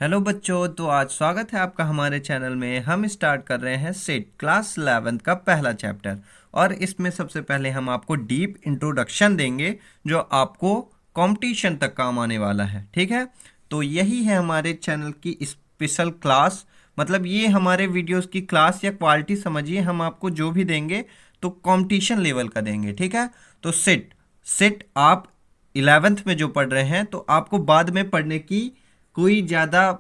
Hello बच्चों, तो आज स्वागत है आपका हमारे चैनल में। हम स्टार्ट कर रहे हैं सेट क्लास 11 का पहला चैप्टर। और इसमें सबसे पहले हम आपको डीप इंट्रोडक्शन देंगे जो आपको कंपटीशन तक काम आने वाला है। ठीक है, तो यही है हमारे चैनल की स्पेशल क्लास। मतलब ये हमारे वीडियोस की क्लास या क्वालिटी समझिए। हम आपको जो भी देंगे तो कंपटीशन लेवल का देंगे। ठीक है, तो सेट सेट आप 11th में जो पढ़ रहे हैं तो आपको बाद में पढ़ने की कोई ज़्यादा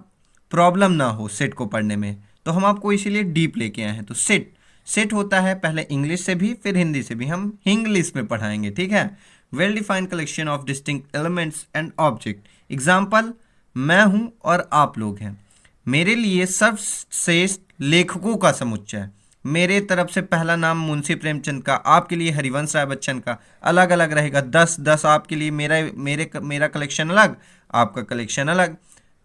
प्रॉब्लम ना हो सेट को पढ़ने में, तो हम आपको इसीलिए डीप लेके आए हैं। तो सेट सेट होता है पहले इंग्लिश से भी फिर हिंदी से भी, हम इंग्लिश में पढ़ाएंगे। ठीक है, well defined collection of distinct elements and object. Example, मैं हूं और आप लोग हैं। मेरे लिए सर्वश्रेष्ठ लेखकों का समुच्चय। मेरे तरफ से पहला नाम मुंशी प्रेमचंद का, आपके लिए हरिवंश राय बच्चन का। अलग अलग रहेगा, 10-10 आपके लिए, मेरा कलेक्शन अलग, आपका कलेक्शन अलग।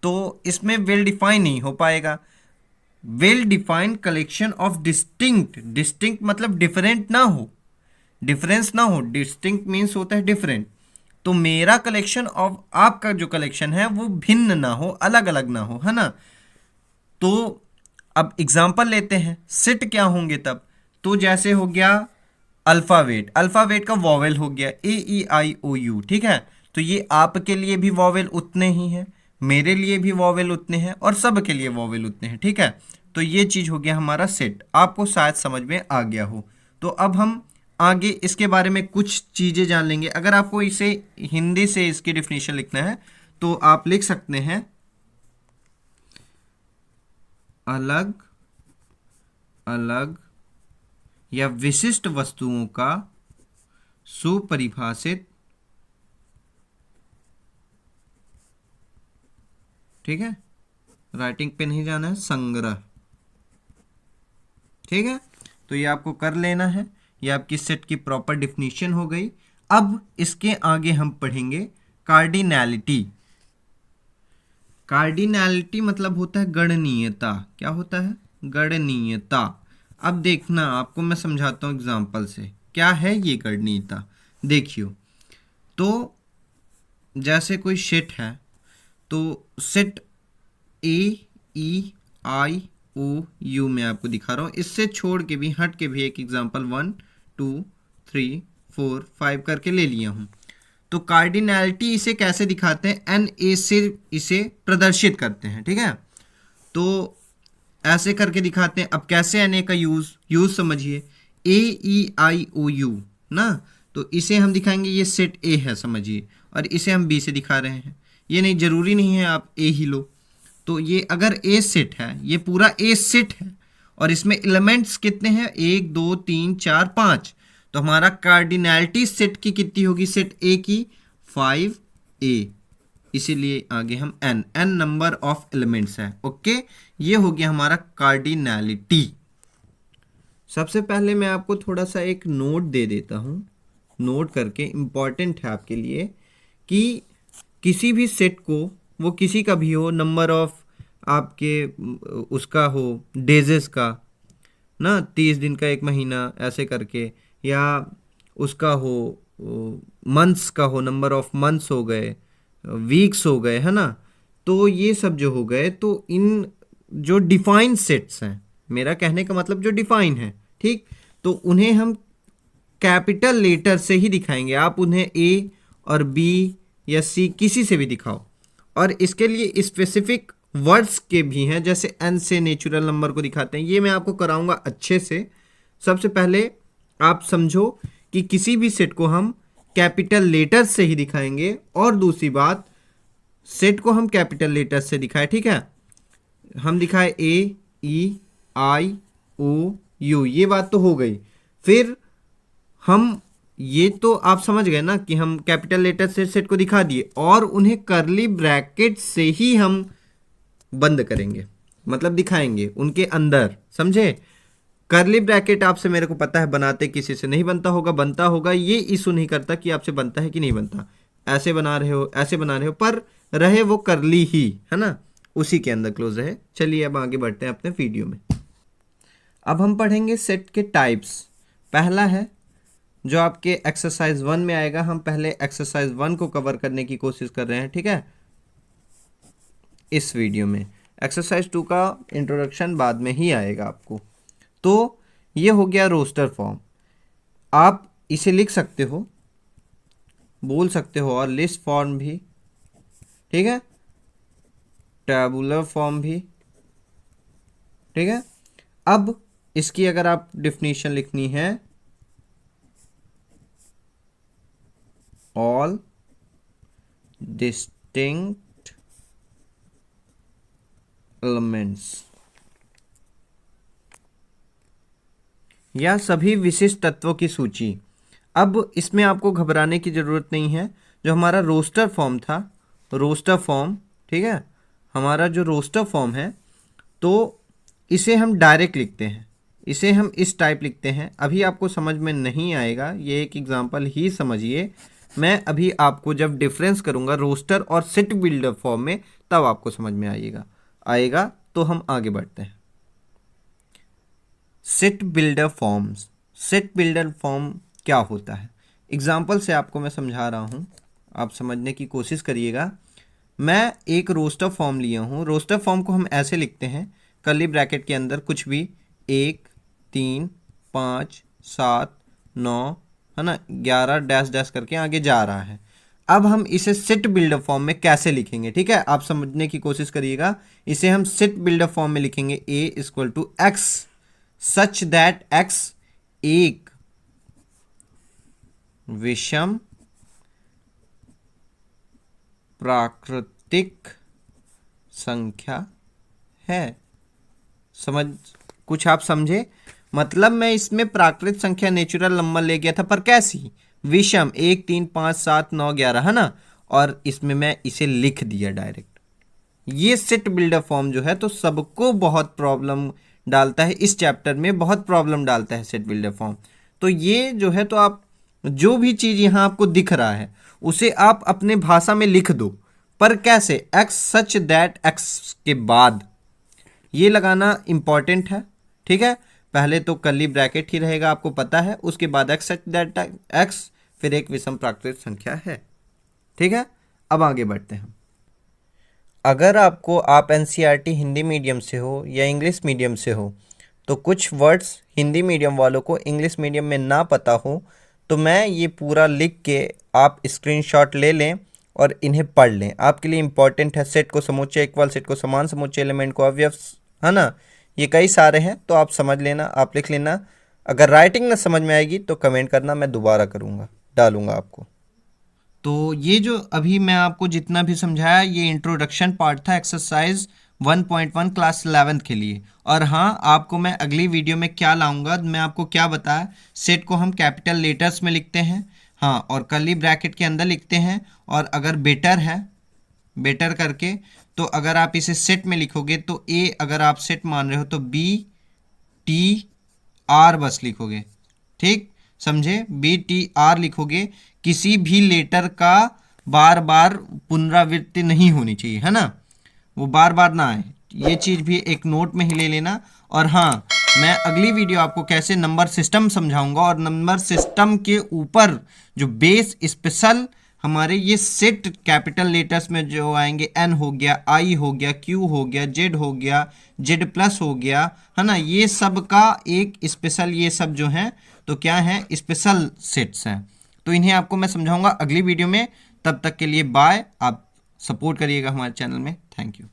तो इसमें वेल डिफाइन नहीं हो पाएगा। Well defined collection of distinct, distinct मतलब डिफरेंट ना हो, डिफरेंस ना हो। डिस्टिंक्ट मीन्स होता है डिफरेंट। तो मेरा कलेक्शन और आपका जो कलेक्शन है वो भिन्न ना हो, अलग अलग ना हो, है ना। तो अब एग्जाम्पल लेते हैं, सिट क्या होंगे तब। तो जैसे हो गया अल्फावेट, अल्फावेट का वॉवेल हो गया AEIOU। ठीक है, तो ये आपके लिए भी वॉवेल उतने ही हैं, मेरे लिए भी वॉवेल उतने हैं और सब के लिए वॉवेल उतने हैं। ठीक है, तो ये चीज हो गया हमारा सेट। आपको शायद समझ में आ गया हो। तो अब हम आगे इसके बारे में कुछ चीजें जान लेंगे। अगर आपको इसे हिंदी से इसकी डिफिनेशन लिखना है तो आप लिख सकते हैं, अलग अलग या विशिष्ट वस्तुओं का सुपरिभाषित, ठीक है, राइटिंग पे नहीं जाना है, संग्रह। ठीक है, तो ये आपको कर लेना है। ये आपकी सेट की प्रॉपर डिफिनीशन हो गई। अब इसके आगे हम पढ़ेंगे कार्डिनैलिटी। कार्डिनैलिटी मतलब होता है गणनीयता। क्या होता है? गणनीयता। अब देखना, आपको मैं समझाता हूँ एग्जाम्पल से क्या है ये गणनीयता। देखियो, तो जैसे कोई सेट है, तो सेट AEIOU में आपको दिखा रहा हूँ। इससे छोड़ के भी, हट के भी एक एग्जांपल 1 2 3 4 5 करके ले लिया हूँ। तो कार्डिनैलिटी इसे कैसे दिखाते हैं? NA से इसे प्रदर्शित करते हैं। ठीक है, तो ऐसे करके दिखाते हैं। अब कैसे NA का यूज समझिए। AEIOU ना, तो इसे हम दिखाएंगे ये सेट A है समझिए, और इसे हम B से दिखा रहे हैं। ये नहीं, जरूरी नहीं है आप A ही लो। तो ये अगर A सेट है, ये पूरा A सेट है और इसमें एलिमेंट्स कितने हैं? 1 2 3 4 5। तो हमारा कार्डिनैलिटी सेट की कितनी होगी? सेट A की 5A। इसीलिए आगे हम n नंबर ऑफ एलिमेंट्स है। ओके, ये हो गया हमारा कार्डिनैलिटी। सबसे पहले मैं आपको थोड़ा सा एक नोट दे देता हूँ, नोट करके, इम्पॉर्टेंट है आपके लिए, कि किसी भी सेट को, वो किसी का भी हो, नंबर ऑफ आपके उसका हो, डेजेस का ना, 30 दिन का, एक महीना ऐसे करके, या उसका हो मंथ्स का हो, नंबर ऑफ मंथ्स हो गए, वीक्स हो गए, है ना। तो ये सब जो हो गए, तो इन जो डिफाइन सेट्स हैं, मेरा कहने का मतलब जो डिफाइन है, ठीक, तो उन्हें हम कैपिटल लेटर से ही दिखाएंगे। आप उन्हें A और B या C किसी से भी दिखाओ। और इसके लिए स्पेसिफिक वर्ड्स के भी हैं, जैसे n से नेचुरल नंबर को दिखाते हैं। ये मैं आपको कराऊंगा अच्छे से। सबसे पहले आप समझो कि किसी भी सेट को हम कैपिटल लेटर से ही दिखाएंगे, और दूसरी बात, सेट को हम कैपिटल लेटर से दिखाए। ठीक है, हम दिखाए AEIOU, ये बात तो हो गई। फिर हम, ये तो आप समझ गए ना कि हम कैपिटल लेटर से सेट को दिखा दिए, और उन्हें करली ब्रैकेट से ही हम बंद करेंगे, मतलब दिखाएंगे उनके अंदर, समझे। करली ब्रैकेट आपसे, मेरे को पता है, बनाते किसी से नहीं बनता होगा, बनता होगा, ये इशू नहीं करता कि आपसे बनता है कि नहीं बनता। ऐसे बना रहे हो, ऐसे बना रहे हो, पर रहे वो करली ही, है ना, उसी के अंदर क्लोज रहे। चलिए अब आगे बढ़ते हैं अपने वीडियो में। अब हम पढ़ेंगे सेट के टाइप्स। पहला है जो आपके एक्सरसाइज 1 में आएगा। हम पहले एक्सरसाइज 1 को कवर करने की कोशिश कर रहे हैं। ठीक है, इस वीडियो में। एक्सरसाइज 2 का इंट्रोडक्शन बाद में ही आएगा आपको। तो ये हो गया रोस्टर फॉर्म। आप इसे लिख सकते हो, बोल सकते हो, और लिस्ट फॉर्म भी, ठीक है, टैबुलर फॉर्म भी, ठीक है। अब इसकी अगर आप डिफिनीशन लिखनी है, ऑल डिस्टिंक्ट एलिमेंट्स, या सभी विशिष्ट तत्वों की सूची। अब इसमें आपको घबराने की ज़रूरत नहीं है। जो हमारा रोस्टर फॉर्म था, रोस्टर फॉर्म, ठीक है, हमारा जो रोस्टर फॉर्म है, तो इसे हम डायरेक्ट लिखते हैं, इसे हम इस टाइप लिखते हैं। अभी आपको समझ में नहीं आएगा, ये एक एग्जांपल ही समझिए। मैं अभी आपको जब डिफरेंस करूंगा रोस्टर और सेट बिल्डर फॉर्म में, तब आपको समझ में आएगा। तो हम आगे बढ़ते हैं। Set builder forms. Set builder form क्या होता है, एग्जाम्पल से आपको मैं समझा रहा हूँ, आप समझने की कोशिश करिएगा। मैं एक रोस्टर फॉर्म लिया हूँ। रोस्टर फॉर्म को हम ऐसे लिखते हैं, कर्ली ब्रैकेट के अंदर कुछ भी 1 3 5 7 9, है ना, 11 डैश डैश करके आगे जा रहा है। अब हम इसे सेट बिल्डर फॉर्म में कैसे लिखेंगे, ठीक है, आप समझने की कोशिश करिएगा। इसे हम सेट बिल्डर फॉर्म में लिखेंगे a equal to x such that x एक विषम प्राकृतिक संख्या है। समझ, कुछ आप समझे? मतलब मैं इसमें प्राकृतिक संख्या नेचुरल नंबर ले गया था, पर कैसी? विषम, 1 3 5 7 9 11, है ना, और इसमें मैं इसे लिख दिया डायरेक्ट। ये सेट बिल्डर फॉर्म जो है तो सबको बहुत प्रॉब्लम डालता है, इस चैप्टर में बहुत प्रॉब्लम डालता है सेट बिल्डर फॉर्म। तो ये जो है, तो आप जो भी चीज़ यहाँ आपको दिख रहा है उसे आप अपने भाषा में लिख दो, पर कैसे? एक्स सच दैट एक्स के बाद ये लगाना इंपॉर्टेंट है, ठीक है। पहले तो कर्ली ब्रैकेट ही रहेगा, आपको पता है, उसके बाद एक्स सच दैट एक्स, फिर एक विषम प्राकृतिक संख्या है, ठीक है। अब आगे बढ़ते हैं। अगर आप एनसीईआरटी हिंदी मीडियम से हो या इंग्लिश मीडियम से हो, तो कुछ वर्ड्स हिंदी मीडियम वालों को इंग्लिश मीडियम में ना पता हो, तो मैं ये पूरा लिख के आप स्क्रीनशॉट ले लें और इन्हें पढ़ लें। आपके लिए इंपॉर्टेंट है। सेट को समूचे इक्वल, सेट को समान समूचे, एलिमेंट को अवयव, है ना, ये कई सारे हैं, तो आप समझ लेना, आप लिख लेना। अगर राइटिंग ना समझ में आएगी तो कमेंट करना, मैं दोबारा करूँगा, डालूँगा आपको। तो ये जो अभी मैं आपको जितना भी समझाया, ये इंट्रोडक्शन पार्ट था एक्सरसाइज 1.1 क्लास 11th के लिए। और हाँ, आपको मैं अगली वीडियो में क्या लाऊंगा, मैं आपको क्या बताया, सेट को हम कैपिटल लेटर्स में लिखते हैं, हाँ, और कर्ली ब्रैकेट के अंदर लिखते हैं। और अगर बेटर है, बेटर करके, तो अगर आप इसे सेट में लिखोगे तो ए, अगर आप सेट मान रहे हो तो BTR बस लिखोगे, ठीक, समझे, BTR लिखोगे। किसी भी लेटर का बार बार पुनरावृत्ति नहीं होनी चाहिए, है ना, वो बार बार ना आए, ये चीज़ भी एक नोट में ही ले लेना। और हाँ, मैं अगली वीडियो आपको कैसे नंबर सिस्टम समझाऊंगा, और नंबर सिस्टम के ऊपर जो बेस स्पेशल हमारे ये सेट कैपिटल लेटर्स में जो आएंगे, N हो गया, I हो गया, Q हो गया, Z हो गया, Z+ हो गया, है ना, ये सब का एक स्पेशल, ये सब जो हैं तो क्या है, स्पेशल सेट्स हैं। तो इन्हें आपको मैं समझाऊंगा अगली वीडियो में। तब तक के लिए बाय। आप सपोर्ट करिएगा हमारे चैनल में। Thank you.